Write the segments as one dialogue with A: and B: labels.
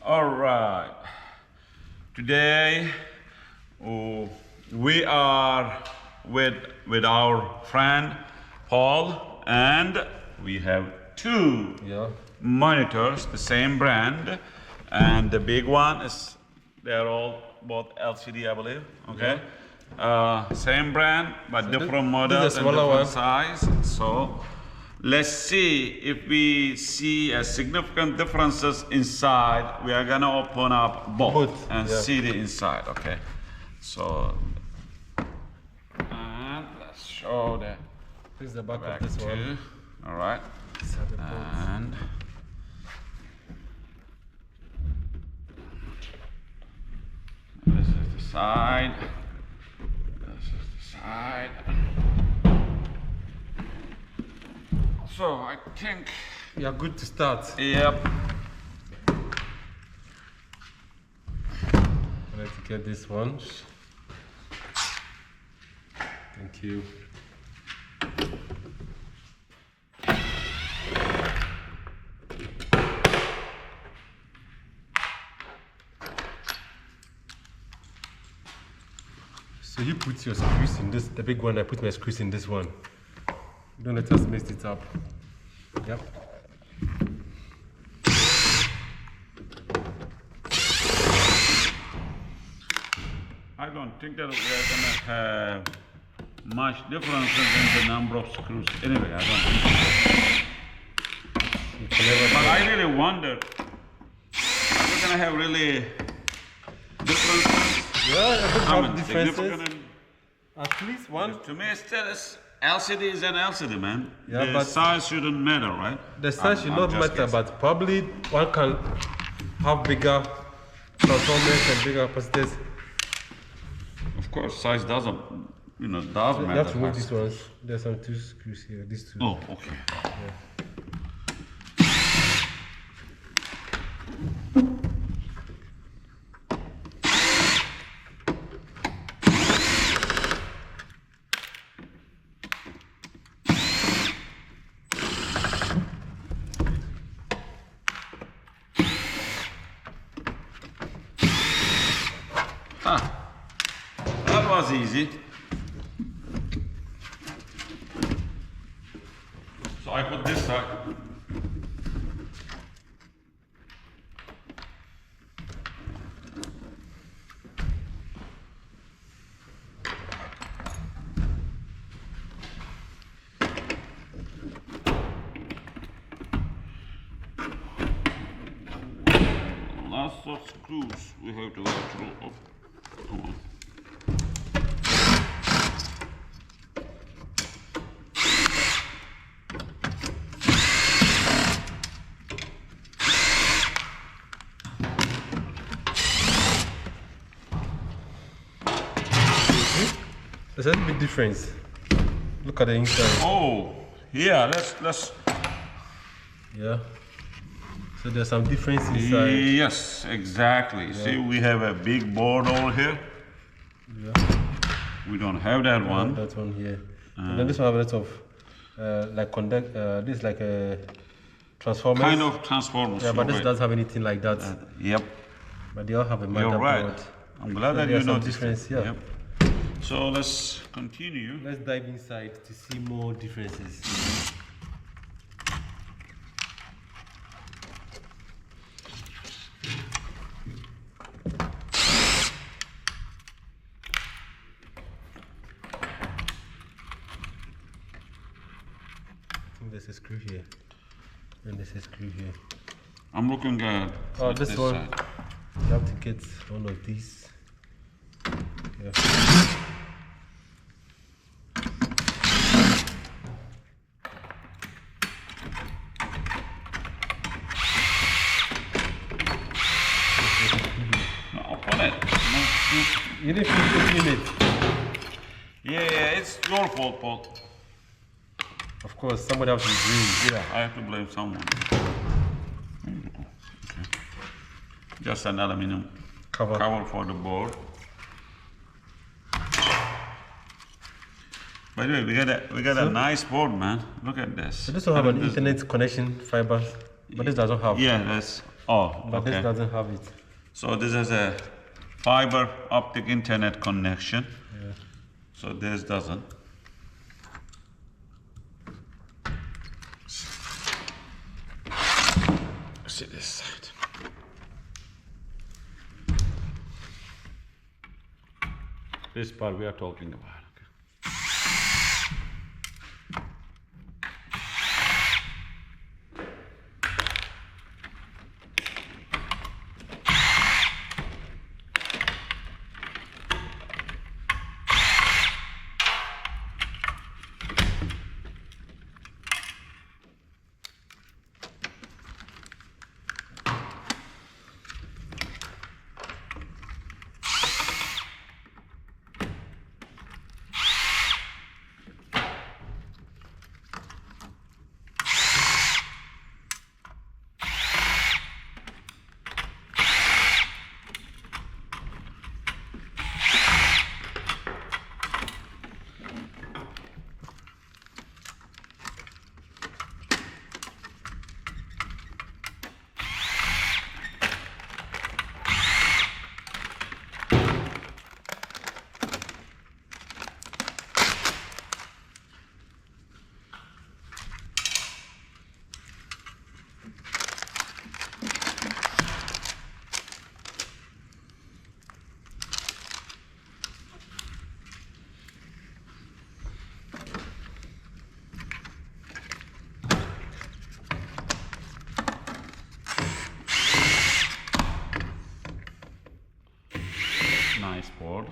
A: All right. Today we are with our friend Paul, and we have two monitors, the same brand, and the big one is they're all both LCD, I believe. Okay. Same brand but different models and different size. So let's see if we see a significant differences inside. We are gonna open up both and see the inside. Okay, so and let's show that.
B: This is the back of this one.
A: All right, and this is the side. This is the side. So I think
B: you are good to start.
A: Yep.
B: Let's get this one. Thank you. So you put your screws in this, the big one. I put my screws in this one. Don't let us mess it up. Yep.
A: I don't think that we are gonna have much differences in the number of screws. Anyway, I don't think so. But I really wonder, are we gonna have really differences?
B: Yeah, differences. At least one.
A: To me, STERIS LCD is an LCD, man.
B: Yeah,
A: the
B: but
A: size shouldn't matter, right?
B: The size should not matter, but probably one can have bigger transformers and bigger capacitors.
A: Of course, size doesn't, does matter.
B: You have to move these ones. There's some two screws here. These two.
A: Oh, okay.
B: Yeah.
A: That was easy. So I put this side. Lots of screws we have to go through. Oh, come on.
B: There's a little bit difference. Look at the inside.
A: Oh, yeah. Let's.
B: Yeah. So there's some difference inside.
A: Yes, exactly. Yeah. See, we have a big board over here.
B: Yeah.
A: We don't have that one.
B: That one here. And then this one has a lot of like conduct. This is like a transformer.
A: Kind of transformers.
B: Yeah, but this doesn't have anything like that.
A: Yep.
B: But they all have a motherboard.
A: You're right. I'm glad that you noticed.
B: Difference, yeah.
A: Yep. So let's continue.
B: Let's dive inside to see more differences. I think there's a screw here. And there's a screw here.
A: I'm looking at
B: this one.
A: side.
B: You have to get one of these. Yeah.
A: No, open it. No.
B: You need to clean it.
A: Yeah, it's your fault, Paul.
B: Of course, somebody has to blame.
A: Yeah, I have to blame someone. Okay. Just an aluminum cover for the board. By the way, we got a nice board, man. Look at this.
B: So this will have an internet connection fiber, but this doesn't have.
A: Yeah, that's Oh,
B: but this
A: okay.
B: doesn't have it.
A: So this is a fiber optic internet connection.
B: Yeah.
A: So this doesn't. See this side. This part we are talking about. Nice board.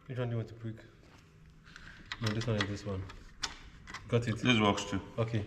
B: Which one do you want to pick? No, this one and this one. Got it?
A: This works too.
B: Okay.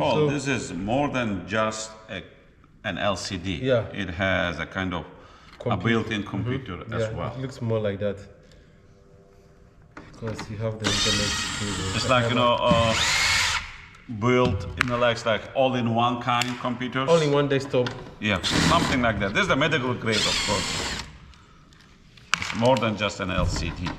A: Paul,
B: So-
A: this is more than just an LCD.
B: Yeah.
A: It has a kind of a built-in computer as
B: Yeah,
A: well.
B: it looks more like that. Because you have the internet cable.
A: It's like, built in the like all-in-one kind computers.
B: All in one desktop.
A: Yeah, something like that. This is the medical grade, of course. It's more than just an LCD.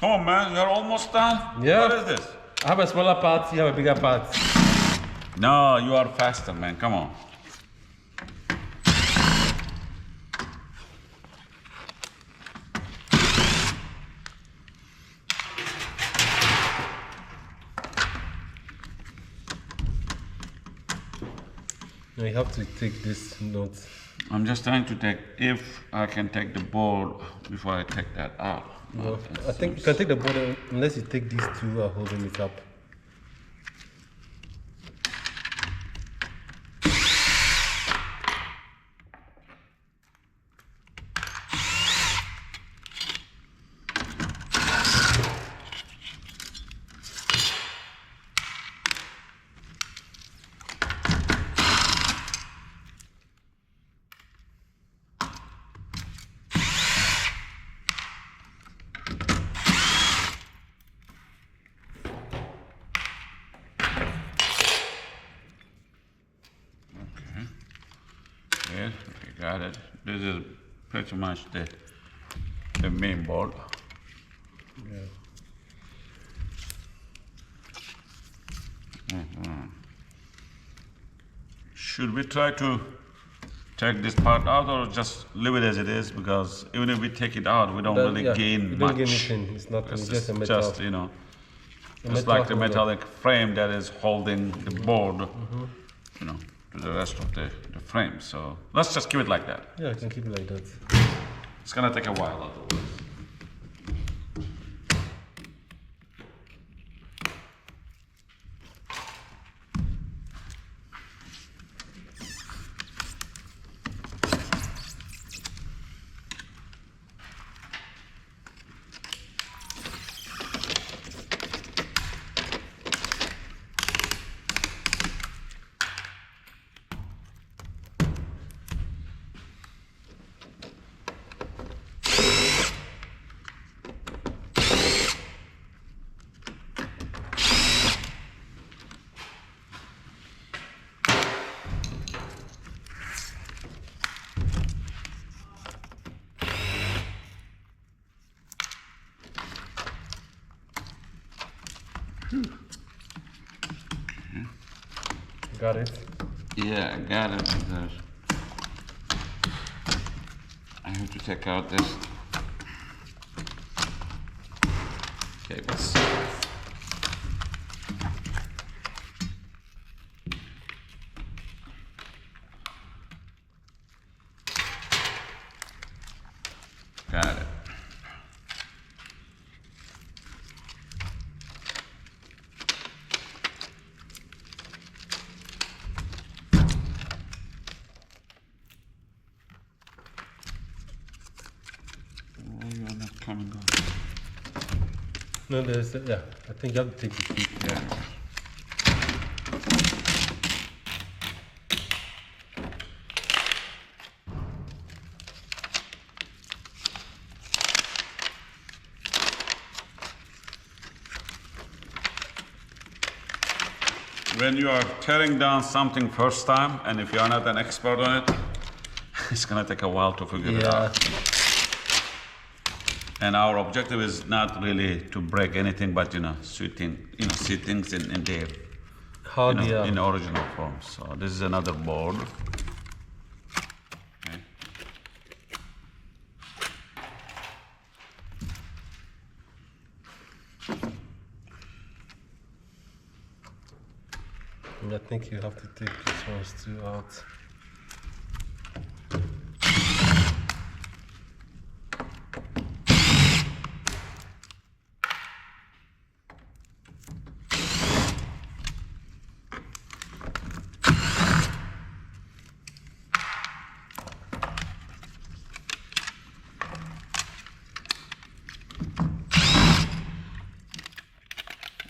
A: Come on, man, you're almost done.
B: Yeah.
A: What is this?
B: I have a smaller part, you have a bigger part.
A: No, you are faster, man. Come on.
B: Now you have to take this nut.
A: I'm just trying to take, if I can take the board before I take that out.
B: No, I think you can take the board unless you take these two are holding it up.
A: Yes, we got it. This is pretty much the main board.
B: Yeah.
A: Should we try to take this part out or just leave it as it is? Because even if we take it out, we don't really gain
B: you
A: much.
B: don't gain anything. It's nothing. It's just a metal.
A: Just, just like the metallic frame that is holding the board, to the rest of the frame. So let's just keep it like that.
B: Yeah, I can keep it like that.
A: It's gonna take a while otherwise.
B: Got it?
A: Yeah, I got it. I have to take out this cables. Got it. You are not coming on.
B: No, there's I think you have to take the key.
A: Yeah. When you are tearing down something first time, and if you are not an expert on it, it's gonna take a while to figure it out. And our objective is not really to break anything, but see things in their in original form. So this is another board. Okay.
B: And I think you have to take these ones too out.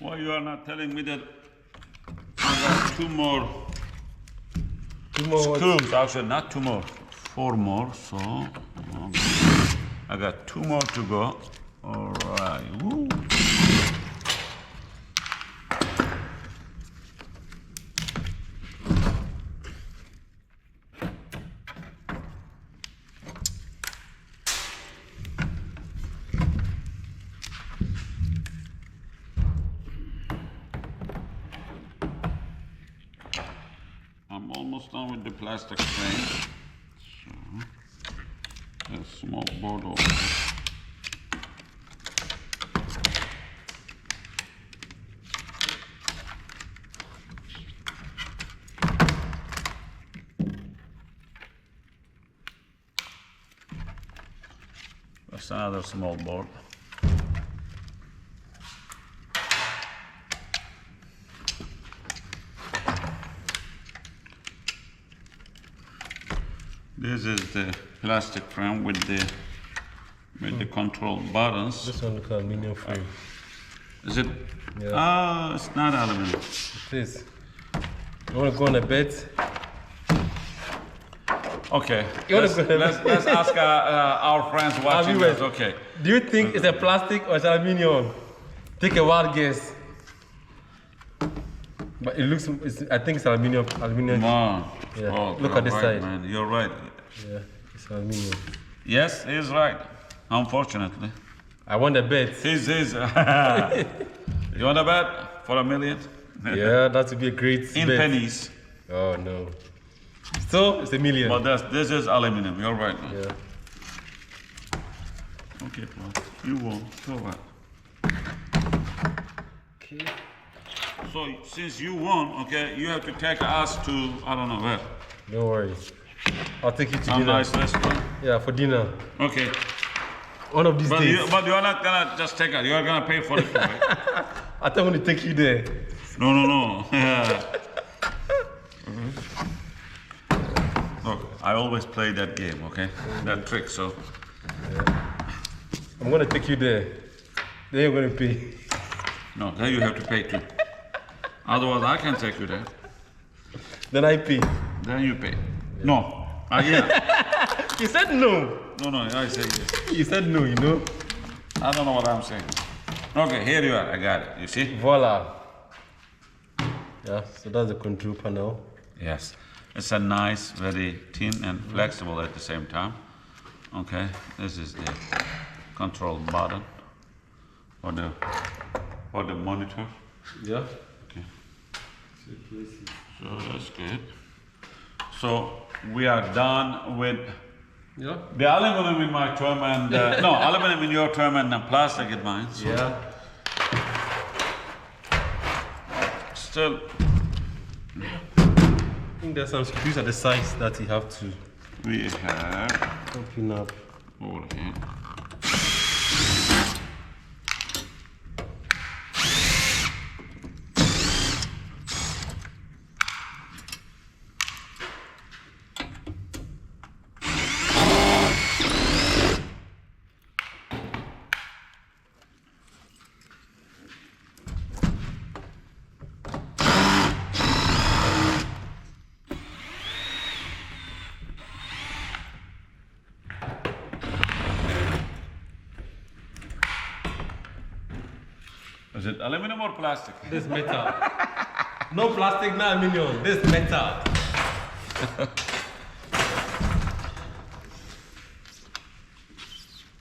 A: Why you are not telling me that I got two more screws? Actually, not two more, four more. So I got two more to go. All right. Woo. I'm almost done with the plastic frame. So, a small board over there. It's another small board. This is the plastic frame with the control buttons.
B: This one looks aluminum frame.
A: Is it?
B: Yeah.
A: Ah, it's not aluminum.
B: It is. You want to go on a bet?
A: Okay.
B: You wanna
A: Let's,
B: go-
A: let's ask our friends watching
B: viewers.
A: this. Okay.
B: Do you think it's a plastic or it's aluminum? Take a wild guess. But it looks, I think it's aluminum. Aluminum.
A: Wow.
B: Yeah.
A: Oh,
B: Look
A: you're
B: at this
A: right,
B: side.
A: man. You're right.
B: Yeah, it's aluminum.
A: Yes, he's right. Unfortunately.
B: I want a bet.
A: He's. You want to bet for $1 million?
B: Yeah, that would be a great
A: In
B: bet.
A: pennies.
B: Oh no. So it's $1 million.
A: But this is aluminum. You're right, man.
B: Yeah.
A: Okay, well, you won. So what?
B: Okay.
A: So since you won, okay, you have to take us to I don't know where.
B: Don't worry. I'll take you to
A: Some
B: dinner.
A: nice restaurant.
B: Yeah, for dinner.
A: Okay.
B: One of these
A: But
B: days.
A: you're not gonna just take us. You're gonna pay for it, too, right?
B: I thought I'm going to take you there.
A: No. Look, I always play that game, okay? That trick, so.
B: I'm going to take you there. Then you're going to pay.
A: No, then you have to pay too. Otherwise, I can take you there.
B: Then I pay.
A: Then you pay. No. Yeah.
B: You said no.
A: No, I say yes.
B: You said no, you know.
A: I don't know what I'm saying. Okay, here you are. I got it. You see?
B: Voila. Yeah, so that's the control panel.
A: Yes. It's a nice, very thin and flexible at the same time. Okay, this is the control button for the monitor.
B: Yeah.
A: Okay. So that's good. So we are done with
B: Yeah.
A: the aluminum in my term and no, aluminum in your term and plastic in mine. So
B: Yeah.
A: still,
B: I think there's some screws at the sides that you have to
A: we have
B: open up.
A: over here. Is it aluminum or plastic?
B: This metal. No plastic, no aluminum. This metal.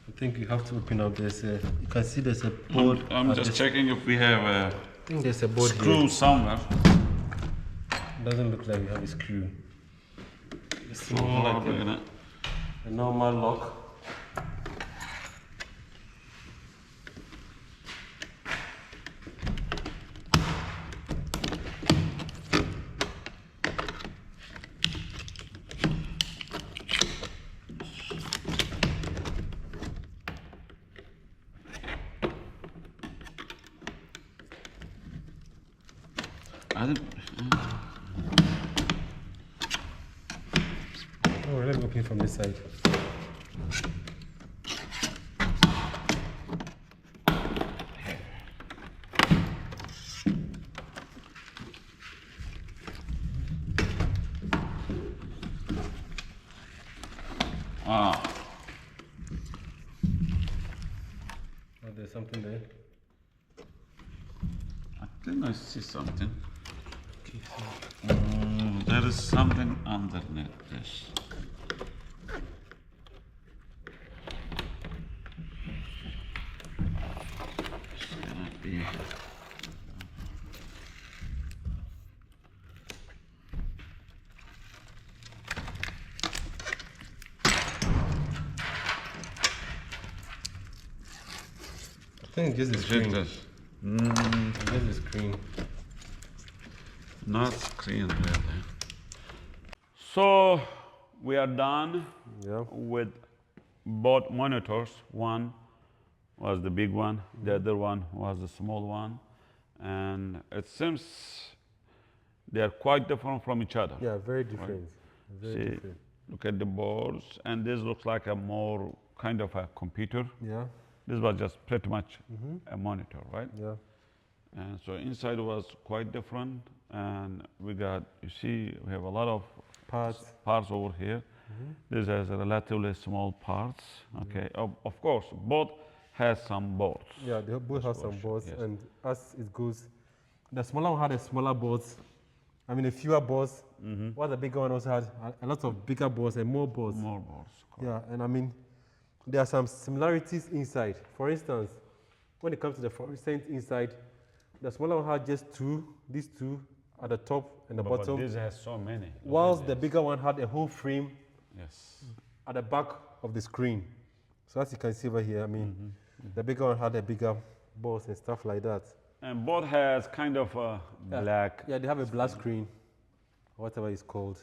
B: I think you have to open up this. You can see there's a board.
A: I'm
B: at
A: just
B: this-
A: checking if we have a
B: I think there's a board
A: screw
B: here.
A: somewhere.
B: Doesn't look like we have a screw. It's
A: Oh,
B: more like
A: we're gonna-
B: a normal lock.
A: I don't.
B: Oh, let me open from this side.
A: Ah,
B: Oh, there's something there.
A: I think I see something. There is something underneath this. It's gonna be.
B: I think it's just the
A: Is it
B: screen.
A: this?
B: Just the screen.
A: Not screen really. So we are done
B: Yeah.
A: with both monitors. One was the big one, the other one was the small one, and it seems they are quite different from each other.
B: Yeah, very different. Very
A: See,
B: different.
A: look at the boards, and this looks like a more kind of a computer.
B: Yeah.
A: This was just pretty much a monitor, right?
B: Yeah.
A: And so inside was quite different, and we got, you see, we have a lot of parts over here. This has relatively small parts. Okay, of course, both has some boards.
B: Yeah, they both have some boards,
A: yes.
B: and as it goes, the smaller one had a smaller boards. I mean, a fewer boards. While the bigger one also had a lot of bigger boards and more boards.
A: More boards. Correct.
B: Yeah, and I mean, there are some similarities inside. For instance, when it comes to the fluorescent inside, the smaller one had just these two at the top and the bottom.
A: But this has so many.
B: Whilst the bigger one had a whole frame
A: Yes.
B: at the back of the screen. So as you can see over here, I mean, the bigger one had a bigger boards and stuff like that.
A: And both has kind of a black.
B: Yeah, they have a black screen, whatever it's called.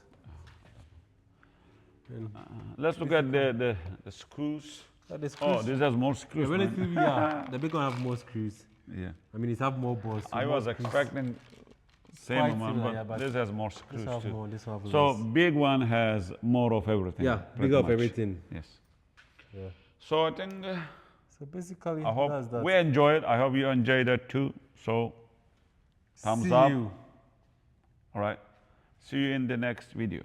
B: And
A: Let's look at the screws.
B: the screws,
A: Oh, this has more screws. man.
B: relatively, yeah, the big one have more screws.
A: Yeah.
B: I mean, it have more boards.
A: I
B: more
A: was
B: screws.
A: expecting same
B: Quite
A: amount,
B: similar,
A: but,
B: yeah, but
A: this has more screws
B: This have
A: too.
B: more, this have
A: So
B: less.
A: big one has more of everything.
B: Yeah,
A: pretty
B: bigger of
A: much.
B: everything.
A: Yes.
B: Yeah.
A: So I think
B: So basically,
A: I hope
B: that's that.
A: we enjoyed. I hope you enjoyed it too. So thumbs
B: See
A: up.
B: you.
A: All right. See you in the next video.